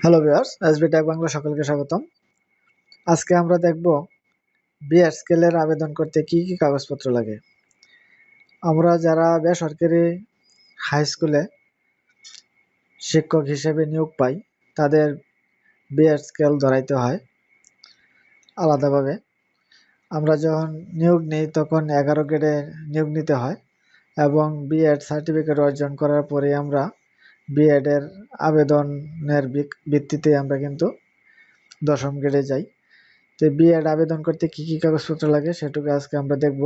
Hello viewers, SB tech Bangla সকলকে স্বাগতম। আজকে আমরা দেখব বিএড স্কেলের আবেদন করতে কি কি কাগজপত্র লাগে। আমরা যারা বেসরকারি হাই স্কুলে শিক্ষক হিসেবে নিয়োগ পাই তাদের বিএড স্কেল ধরাইতে হয় আলাদাভাবে। আমরা যখন নিয়োগ নিই তখন 11 গ্রেডে নিয়োগ নিতে হয় এবং বিএড সার্টিফিকেট অর্জন করার পরে আমরা বিএডের আবেদনের ভিত্তিতে আমরা কিন্তু 10ম গ্রেডে যাই। তো বিএড আবেদন করতে কি কি কাগজপত্র লাগে সেটুকু আজকে আমরা দেখব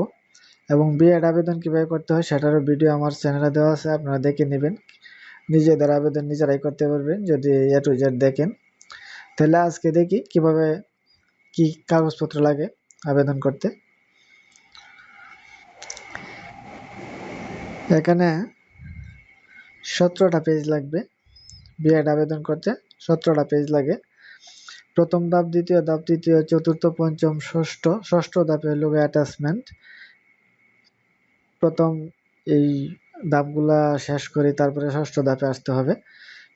এবং বিএড আবেদন কিভাবে করতে হয় সেটারও ভিডিও আমার চ্যানেলে দেওয়া আছে, আপনারা দেখে নেবেন। নিজেদের আবেদন নিজেরাই করতে পারবেন যদি এ টু জেড দেখেন। তাহলে আজকে দেখি কিভাবে কি কাগজপত্র লাগে আবেদন করতে। এখানে 17টা পেজ লাগবে। বিএড আবেদন করতে 17টা পেজ লাগে। প্রথম ধাপ, দ্বিতীয় ধাপ, তৃতীয়, চতুর্থ, পঞ্চম, ষষ্ঠ ধাপে হলো অ্যাটাচমেন্ট। প্রথম এই ধাপগুলা শেষ করে তারপরে ষষ্ঠ ধাপে আসতে হবে।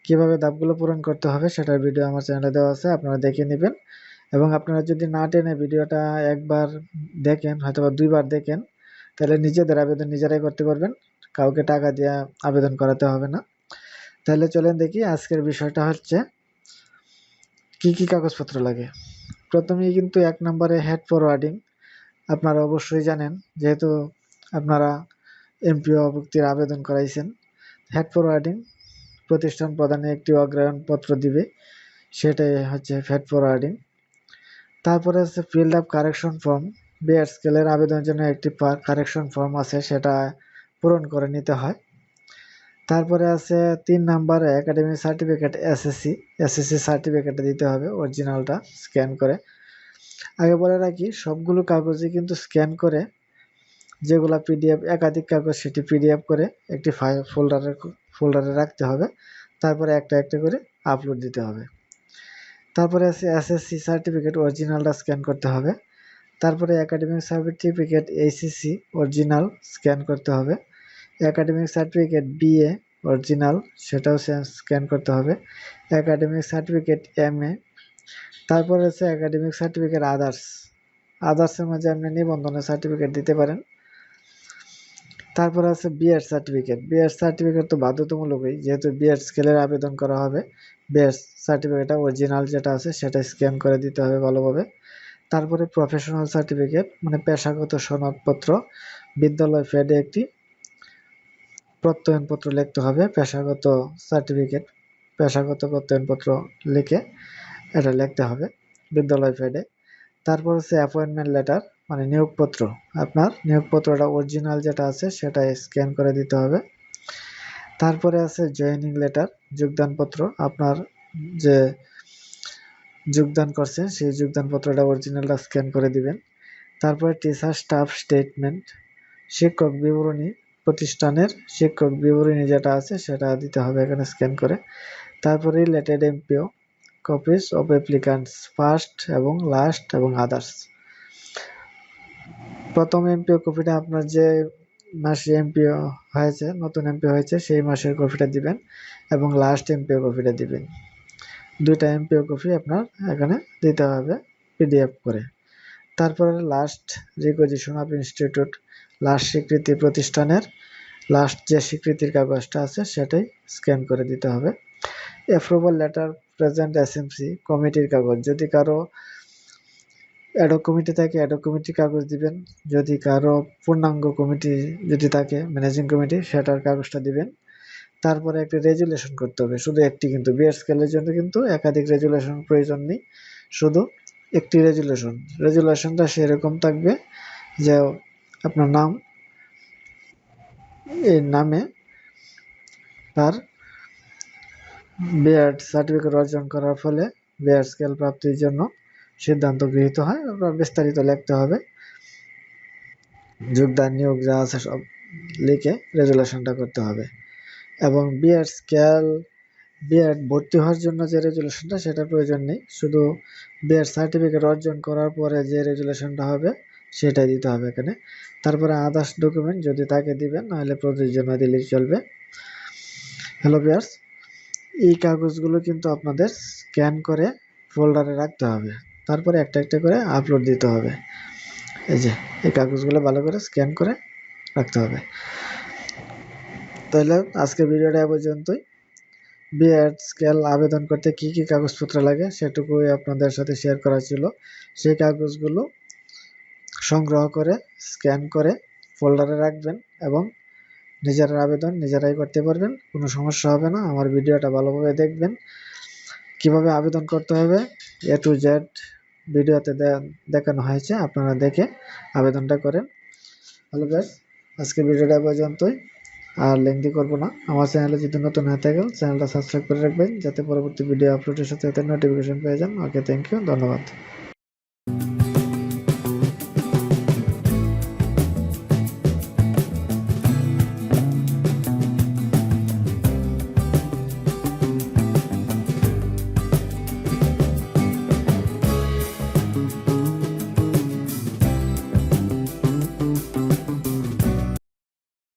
কিভাবে ধাপগুলো পূরণ করতে হবে সেটার ভিডিও আমার চ্যানেলে দেওয়া আছে, আপনারা দেখে নেবেন। এবং আপনারা যদি না টেনে ভিডিওটা একবার দেখেন, হয়তো বা 2বার দেখেন, তাহলে নিজেদের আবেদন নিজেরাই করতে পারবেন, কাউকে টাকা দিয়ে আবেদন করাতে হবে না। তাহলে চলেন দেখি। আজকের বিষয়টা হচ্ছে কি কি কাগজপত্র লাগে। প্রথমেই কিন্তু 1 নম্বরে হেড ফরওয়ার্ডিং। আপনারা অবশ্যই জানেন, যেহেতু আপনারা এমপিও ভুক্তির আবেদন করাইছেন। হেড ফরওয়ার্ডিং প্রতিষ্ঠান প্রদানে একটি অগ্রায়ণপত্র দিবে, সেটাই হচ্ছে হেড ফরওয়ার্ডিং। তারপরে আছে fill up correction form. B Ed স্কেলের আবেদনের জন্য একটি কারেকশন ফর্ম আছে, সেটা পূরণ করে নিতে হয়। তারপরে আছে 3 নম্বরে একাডেমিক সার্টিফিকেট, এসএসসি সার্টিফিকেট দিতে হবে, অরিজিনালটা স্ক্যান করে। আগে বলে রাখি, সবগুলো কাগজই কিন্তু স্ক্যান করে, যেগুলা পিডিএফ একাধিক কাগজ সেটি পিডিএফ করে একটি ফোল্ডারে রাখতে হবে। তারপরে একটা একটা করে আপলোড দিতে হবে। তারপরে আছে এসএসসি সার্টিফিকেট, অরিজিনালটা স্ক্যান করতে হবে। তারপরে academic certificate HSC original scan করতে হবে। একাডেমিক সার্টিফিকেট বিএ অরিজিনাল, সেটাও স্ক্যান করতে হবে। Academic certificate MA. তারপরে আছে একাডেমিক সার্টিফিকেট আদার্সের মাঝে আপনি নিবন্ধনের সার্টিফিকেট দিতে পারেন। তারপরে আছে বিএড সার্টিফিকেট তো বাধ্যতামূলকই, যেহেতু বিএড স্কেলের আবেদন করা হবে। বিএড সার্টিফিকেটটা অরিজিনাল যেটা আছে সেটা স্ক্যান করে দিতে হবে ভালোভাবে। তারপরে প্রফেশনাল সার্টিফিকেট মানে পেশাগত সনদপত্র, বিদ্যালয় ফেডে একটি প্রত্যয়নপত্র লিখতে হবে। পেশাগত সার্টিফিকেট, পেশাগত প্রত্যয়নপত্র লিখে এটা লিখতে হবে বিদ্যালয় ফেডে। তারপর হচ্ছে অ্যাপয়েন্টমেন্ট লেটার মানে নিয়োগপত্র। আপনার নিয়োগপত্রটা অরিজিনাল যেটা আছে সেটা স্ক্যান করে দিতে হবে। তারপরে আছে জয়েনিং লেটার, যোগদানপত্র। আপনার যে যোগদান করছেন সেই যোগদানপত্রটা অরিজিনালটা স্ক্যান করে দিবেন। তারপরে টিচার স্টাফ স্টেটমেন্ট, শিক্ষক বিবরণী, প্রতিষ্ঠানের শিক্ষক বিবরণী যেটা আছে সেটা দিতে হবে এখানে স্ক্যান করে। তারপরে related MPO copies of applicants first এবং লাস্ট এবং আদার্স। প্রথম এমপিও কপিটা আপনার যে মাসে এমপিও হয়েছে, নতুন এমপিও হয়েছে সেই মাসের কপিটা দিবেন এবং লাস্ট এমপিও কপিটা দিবেন। 2টা এমপিও কপি আপনার এখানে দিতে হবে পিডিএফ করে। তারপরে last recognition of institute, last স্বীকৃতি প্রতিষ্ঠানের লাস্ট যে স্বীকৃতির কাগজটা আছে সেটাই স্ক্যান করে দিতে হবে। অ্যাপ্রুভাল লেটার প্রেজেন্ট এসএমসি কমিটির কাগজ, যদি কারো অ্যাডক কমিটি থাকে অ্যাডক কমিটির কাগজ দিবেন। যদি কারো পূর্ণাঙ্গ কমিটি যদি থাকে ম্যানেজিং কমিটি, সেটার কাগজটা দিবেন। তারপরে একটি রেজুলেশন করতে হবে, শুধু একটি, কিন্তু বিএড স্কেলের জন্য কিন্তু একাধিক রেজুলেশন প্রয়োজন নেই, শুধু একটি রেজুলেশনটা সেরকম থাকবে যে আপনার নাম, এই নামে তার বিএড সার্টিফিকেট অর্জন করার ফলে বিএড স্কেল প্রাপ্তির জন্য সিদ্ধান্ত গৃহীত হয়। আপনার বিস্তারিত লিখতে হবে, যোগদান নিয়োগ যা আছে সব লিখে রেজুলেশনটা করতে হবে। এবং বিএড ভর্তি হওয়ার জন্য যে রেজুলেশনটা সেটা প্রয়োজন নেই, শুধু বিএড সার্টিফিকেট অর্জন করার পরে যে রেজুলেশনটা হবে সেটাই দিতে হবে এখানে। তারপরে আদার্স ডকুমেন্ট যদি তাকে দিবেন, নাহলে প্রযোজ্য না দিলেই চলবে। হ্যালো ভিউয়ার্স, এই কাগজগুলো কিন্তু আপনাদের স্ক্যান করে ফোল্ডারে রাখতে হবে, তারপরে একটা একটা করে আপলোড দিতে হবে। এই যে এই কাগজগুলো ভালো করে স্ক্যান করে রাখতে হবে। তাহলে আজকে ভিডিওটা এ পর্যন্তই। বিএড স্কেল আবেদন করতে কি কি কাগজপত্র লাগে সেটুকুই আপনাদের সাথে শেয়ার করা ছিল। সেই কাগজগুলো সংগ্রহ করে স্ক্যান করে ফোল্ডারে রাখবেন এবং নিজের আবেদন নিজেরাই করতে পারবেন, কোনো সমস্যা হবে না। আমার ভিডিওটা ভালোভাবে দেখবেন, কিভাবে আবেদন করতে হবে A to Z ভিডিওতে দেখানো হয়েছে, আপনারা দেখে আবেদনটা করেন। হ্যালো গাইস, আজকে ভিডিওটা পর্যন্তই, আর লেংদি করব না। আমার চ্যানেলে যদি নতুন হয়ে থাকেন চ্যানেলটা সাবস্ক্রাইব করে রাখবেন, যাতে পরবর্তী ভিডিও আপলোডের সাথে সাথে নোটিফিকেশন পেয়ে যান। ওকে, থ্যাংক ইউ, ধন্যবাদ।